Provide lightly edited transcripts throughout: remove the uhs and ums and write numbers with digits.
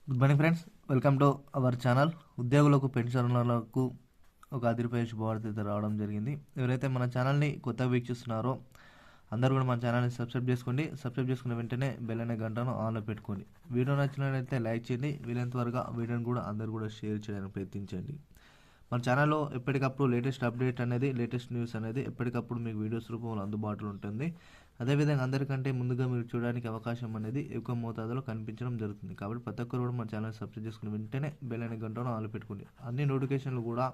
Good morning friends, welcome to our channel. ఉద్యోగులకు పెన్షనర్లకు ఒక అదిరిపోయే శుభవార్త అయితే రావడం జరిగింది. ఎవరైతే మన ఛానల్ని కొత్తగా వీక్షిస్తున్నారో అందరూ కూడా మన ఛానల్ని సబ్స్క్రైబ్ చేసుకోండి. సబ్స్క్రైబ్ చేసుకున్న వెంటనే బెల్ అనే గంటను ఆన్లో పెట్టుకోండి. వీడియో నచ్చినట్లయితే లైక్ చేయండి. వీలైనంత వరకు వీడియోని కూడా అందరూ కూడా షేర్ చేయడానికి ప్రయత్నించండి. మన ఛానల్లో ఎప్పటికప్పుడు లేటెస్ట్ అప్డేట్ అనేది, లేటెస్ట్ న్యూస్ అనేది ఎప్పటికప్పుడు మీకు వీడియోస్ రూపంలో అందుబాటులో ఉంటుంది. అదేవిధంగా అందరికంటే ముందుగా మీరు చూడడానికి అవకాశం అనేది ఎక్కువ మోతాదులో కనిపించడం జరుగుతుంది. కాబట్టి ప్రతి ఒక్కరు కూడా మన ఛానల్ సబ్స్క్రైబ్ చేసుకుని వెంటనే బెల్ అనే గంటను ఆన్లో పెట్టుకోండి. అన్ని నోటిఫికేషన్లు కూడా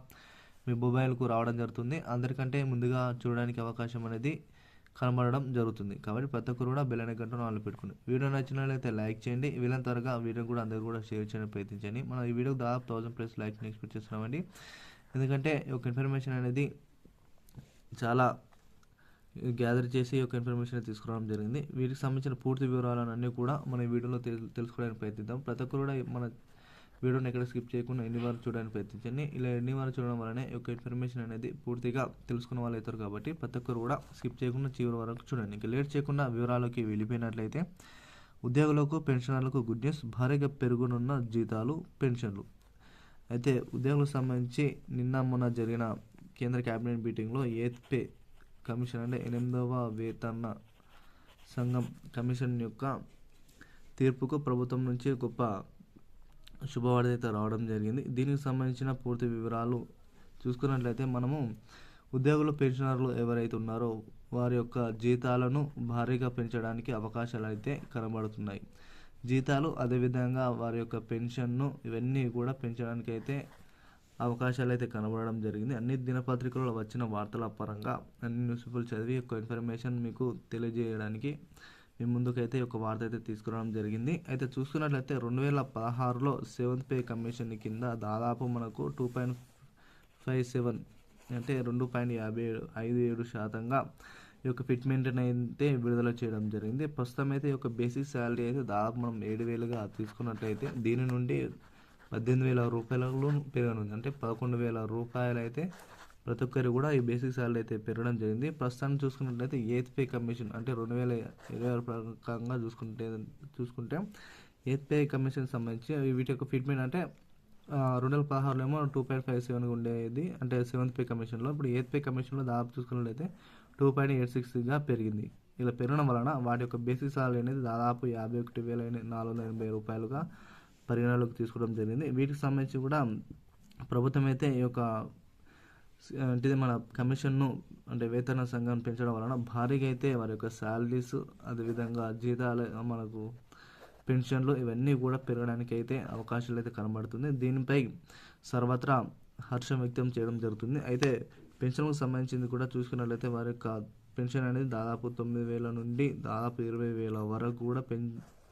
మీ మొబైల్కు రావడం జరుగుతుంది. అందరికంటే ముందుగా చూడడానికి అవకాశం అనేది కనబడడం జరుగుతుంది. కాబట్టి ప్రతి ఒక్కరు కూడా బెల్ అనే గంటను ఆన్లో పెట్టుకోండి. వీడియో నచ్చినట్లయితే లైక్ చేయండి. వీలైనంత త్వరగా వీడియో కూడా అందరూ కూడా షేర్ చేయడానికి ప్రయత్నించండి. మనం ఈ వీడియోకి దాదాపు 1000+ లైక్స్ని ఎక్స్పెక్ట్ చేస్తున్నామండి. ఎందుకంటే ఒక ఇన్ఫర్మేషన్ అనేది చాలా గ్యాదర్ చేసి ఒక ఇన్ఫర్మేషన్ తీసుకురావడం జరిగింది. వీటికి సంబంధించిన పూర్తి వివరాలన్నీ కూడా మన ఈ వీడియోలో తెలుసుకోవడానికి ప్రయత్నిద్దాం. ప్రతి ఒక్కరు కూడా మన వీడియోని ఎక్కడ స్కిప్ చేయకుండా ఎన్ని వారు చూడడానికి ప్రయత్నించండి. ఇలా ఎన్ని వారు చూడడం వల్లనే ఒక ఇన్ఫర్మేషన్ అనేది పూర్తిగా తెలుసుకున్న వాళ్ళు అవుతారు. కాబట్టి ప్రతి ఒక్కరు కూడా స్కిప్ చేయకుండా చివరి వరకు చూడండి. ఇంకా లేట్ చేయకుండా వివరాలకి వెళ్ళిపోయినట్లయితే, ఉద్యోగులకు పెన్షనర్లకు గుడ్ న్యూస్. భారీగా పెరుగునున్న జీతాలు, పెన్షన్లు. అయితే ఉద్యోగులకు సంబంధించి నిన్న మొన్న జరిగిన కేంద్ర క్యాబినెట్ మీటింగ్లో ఎయిత్ పే కమిషన్ అంటే 8వ వేతన సంఘం కమిషన్ యొక్క తీర్పుకు ప్రభుత్వం నుంచి గొప్ప శుభవార్త అయితే రావడం జరిగింది. దీనికి సంబంధించిన పూర్తి వివరాలు చూసుకున్నట్లయితే, మనము ఉద్యోగులు పెన్షనర్లు ఎవరైతే ఉన్నారో వారి యొక్క జీతాలను భారీగా పెంచడానికి అవకాశాలు అయితే కనబడుతున్నాయి. జీతాలు అదేవిధంగా వారి యొక్క పెన్షన్ను ఇవన్నీ కూడా పెంచడానికి అయితే అవకాశాలు అయితే కనబడడం జరిగింది. అన్ని దినపత్రికల్లో వచ్చిన వార్తల పరంగా అన్ని న్యూస్ పేపర్లు చదివి ఒక ఇన్ఫర్మేషన్ మీకు తెలియజేయడానికి మీ ముందుకైతే ఒక వార్త అయితే తీసుకురావడం జరిగింది. అయితే చూసుకున్నట్లయితే 2016లో 7th పే కమిషన్ కింద దాదాపు మనకు 2.57 అంటే 2.57% ఈ యొక్క ఫిట్మెంట్ అయితే విడుదల చేయడం జరిగింది. ప్రస్తుతం అయితే ఈ యొక్క బేసిక్ శాలరీ అయితే దాదాపు మనం 7,000గా తీసుకున్నట్లయితే దీని నుండి 18,000 రూపాయలు పెరగనుంది. అంటే 11,000 రూపాయలు అయితే ప్రతి ఒక్కరు కూడా ఈ బేసిక్ శాలరీ అయితే పెరగడం జరిగింది. ప్రస్తుతాన్ని చూసుకున్నట్లయితే ఎయిత్ పే కమిషన్ అంటే 2026 ప్రకారంగా చూసుకుంటే ఎయిత్ పే కమిషన్ సంబంధించి వీటి యొక్క ఫిట్మెంట్ అంటే 2016లో ఏమో 2.57గా ఉండేది, అంటే 7th పే కమిషన్లో. ఇప్పుడు ఎయిత్ పే కమిషన్లో దాదాపు చూసుకున్నట్లయితే 2.86గా పెరిగింది. ఇలా పెరగడం వలన వాటి యొక్క బేసిక్ శాలరీ అనేది దాదాపు 51,480 రూపాయలుగా పరిగణలోకి తీసుకోవడం జరిగింది. వీటికి సంబంధించి కూడా ప్రభుత్వం అయితే ఈ యొక్క అంటే మన కమిషన్ను అంటే వేతన సంఘం పెంచడం వలన భారీగా అయితే వారి యొక్క శాలరీస్ అదేవిధంగా జీతాలు, మనకు పెన్షన్లు ఇవన్నీ కూడా పెరగడానికి అయితే అవకాశాలు అయితే కనబడుతుంది. దీనిపై సర్వత్రా హర్షం వ్యక్తం చేయడం జరుగుతుంది. అయితే పెన్షన్కు సంబంధించింది కూడా చూసుకున్నట్లయితే వారి యొక్క పెన్షన్ అనేది దాదాపు 9,000 నుండి దాదాపు 20,000 వరకు కూడా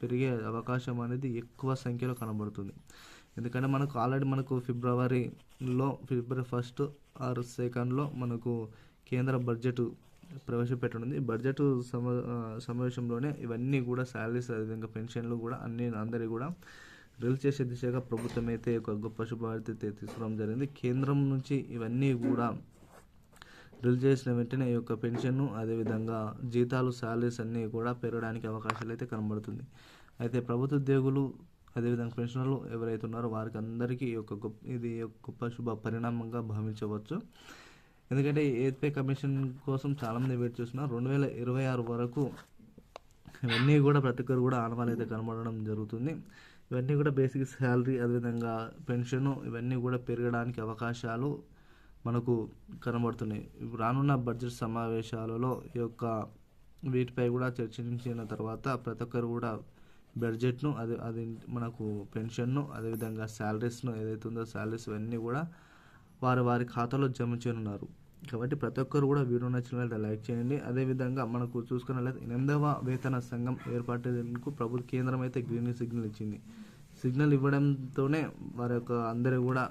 పెరిగే అవకాశం అనేది ఎక్కువ సంఖ్యలో కనబడుతుంది. ఎందుకంటే మనకు already February 1st are 2nd మనకు కేంద్ర బడ్జెట్ ప్రవేశపెట్టనుంది. బడ్జెట్ సమావేశంలోనే ఇవన్నీ కూడా శాలరీస్ అదేవిధంగా పెన్షన్లు కూడా అందరి కూడా రిలీజ్ చేసే దిశగా ప్రభుత్వం అయితే ఒక గొప్ప శుభవార్త తీసుకురావడం జరిగింది. కేంద్రం నుంచి ఇవన్నీ కూడా రిలీజ్ చేసిన వెంటనే ఈ యొక్క పెన్షన్ అదేవిధంగా జీతాలు, శాలరీస్ అన్నీ కూడా పెరగడానికి అవకాశాలు అయితే కనబడుతుంది. అయితే ప్రభుత్వ ఉద్యోగులు అదేవిధంగా పెన్షనర్లు ఎవరైతే ఉన్నారో వారికి అందరికీ ఇది గొప్ప శుభ పరిణామంగా భావించవచ్చు. ఎందుకంటే ఎయిత్ పే కమిషన్ కోసం చాలామంది వెయిట్ చేస్తున్నారు. 2026 వరకు ఇవన్నీ కూడా ప్రతి ఒక్కరు కూడా ఆనవాళ్ళు అయితే కనబడడం జరుగుతుంది. ఇవన్నీ కూడా బేసిక్ శాలరీ అదేవిధంగా పెన్షన్ ఇవన్నీ కూడా పెరగడానికి అవకాశాలు మనకు కనబడుతున్నాయి. రానున్న బడ్జెట్ సమావేశాలలో ఈ యొక్క వీటిపై కూడా చర్చించిన తర్వాత ప్రతి ఒక్కరు కూడా బడ్జెట్ను అది మనకు పెన్షన్ను అదేవిధంగా శాలరీస్ను ఏదైతే ఉందో శాలరీస్ ఇవన్నీ కూడా వారి ఖాతాలో జమ చేయనున్నారు. కాబట్టి ప్రతి ఒక్కరు కూడా వీడియో నచ్చినట్లయితే లైక్ చేయండి. అదేవిధంగా మనకు చూసుకున్నట్లయితే 8వ వేతన సంఘం ఏర్పాటుకు ప్రభుత్వ కేంద్రం అయితే గ్రీన్ సిగ్నల్ ఇచ్చింది. సిగ్నల్ ఇవ్వడంతోనే వారి యొక్క అందరూ కూడా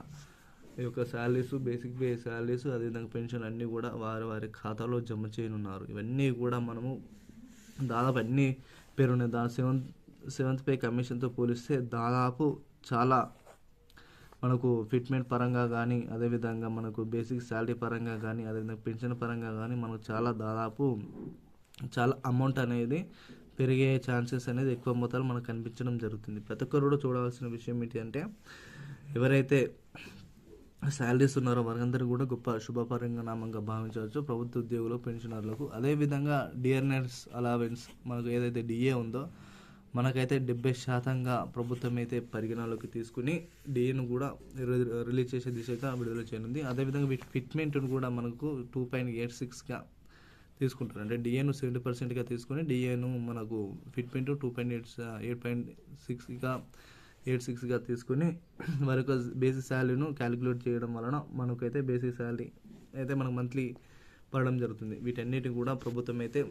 ఈ యొక్క శాలరీస్, బేసిక్ పే శాలరీస్ అదేవిధంగా పెన్షన్ అన్నీ కూడా వారి ఖాతాలో జమ చేయనున్నారు. ఇవన్నీ కూడా మనము దాదాపు అన్నీ పేరున్నాయి. 7th పే కమిషన్తో పోలిస్తే దాదాపు చాలా మనకు ఫిట్మెంట్ పరంగా కానీ అదేవిధంగా మనకు బేసిక్ శాలరీ పరంగా కానీ అదేవిధంగా పెన్షన్ పరంగా కానీ మనకు చాలా అమౌంట్ అనేది పెరిగే ఛాన్సెస్ అనేది ఎక్కువ మొత్తాలు మనకు కనిపించడం జరుగుతుంది. ప్రతి ఒక్కరు కూడా చూడాల్సిన విషయం ఏంటి అంటే, ఎవరైతే శాలరీస్ ఉన్నారో వారందరూ కూడా గొప్ప శుభపరిణామంగా భావించవచ్చు ప్రభుత్వ ఉద్యోగులు, పెన్షనర్లకు. అదేవిధంగా డియర్నెస్ అలవెన్స్ మనకు ఏదైతే డిఏ ఉందో మనకైతే 70% ప్రభుత్వం అయితే పరిగణలోకి తీసుకుని డిఏను కూడా రిలీజ్ చేసే దిశగా విడుదల చేయనుంది. అదేవిధంగా వీటి ఫిట్మెంట్ను కూడా మనకు 2.86గా తీసుకుంటారు. అంటే డిఏను 70%గా తీసుకొని డిఏను మనకు ఫిట్మెంట్ 2.86గా తీసుకొని వారి యొక్క బేసిక్ శాలరీను క్యాలిక్యులేట్ చేయడం వలన మనకైతే బేసిక్ శాలరీ అయితే మనకు మంత్లీ పడడం జరుగుతుంది. వీటన్నిటిని కూడా ప్రభుత్వం అయితే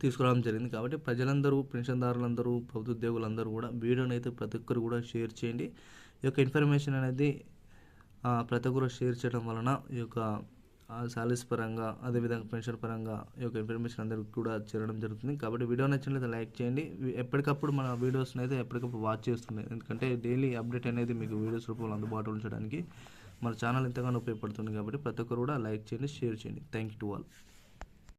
తీసుకురావడం జరిగింది. కాబట్టి ప్రజలందరూ, పెన్షన్దారులందరూ, ప్రభుత్వ ఉద్యోగులందరూ కూడా వీడియోని అయితే ప్రతి ఒక్కరు కూడా షేర్ చేయండి. ఈ యొక్క ఇన్ఫర్మేషన్ అనేది ప్రతి ఒక్కరు షేర్ చేయడం వలన ఈ యొక్క శాలరీస్ పరంగా, అదేవిధంగా పెన్షన్ పరంగా ఈ యొక్క ఇన్ఫర్మేషన్ అందరికీ కూడా చేరడం జరుగుతుంది. కాబట్టి వీడియో నచ్చినట్లయితే లైక్ చేయండి. ఎప్పటికప్పుడు మన వీడియోస్ని అయితే ఎప్పటికప్పుడు వాచ్ చేస్తుంది. ఎందుకంటే డైలీ అప్డేట్ అనేది మీకు వీడియోస్ రూపంలో అందుబాటులో ఉంచడానికి మన ఛానల్ ఎంతగానో ఉపయోగపడుతుంది. కాబట్టి ప్రతి ఒక్కరు కూడా లైక్ చేయండి, షేర్ చేయండి. Thank you to all.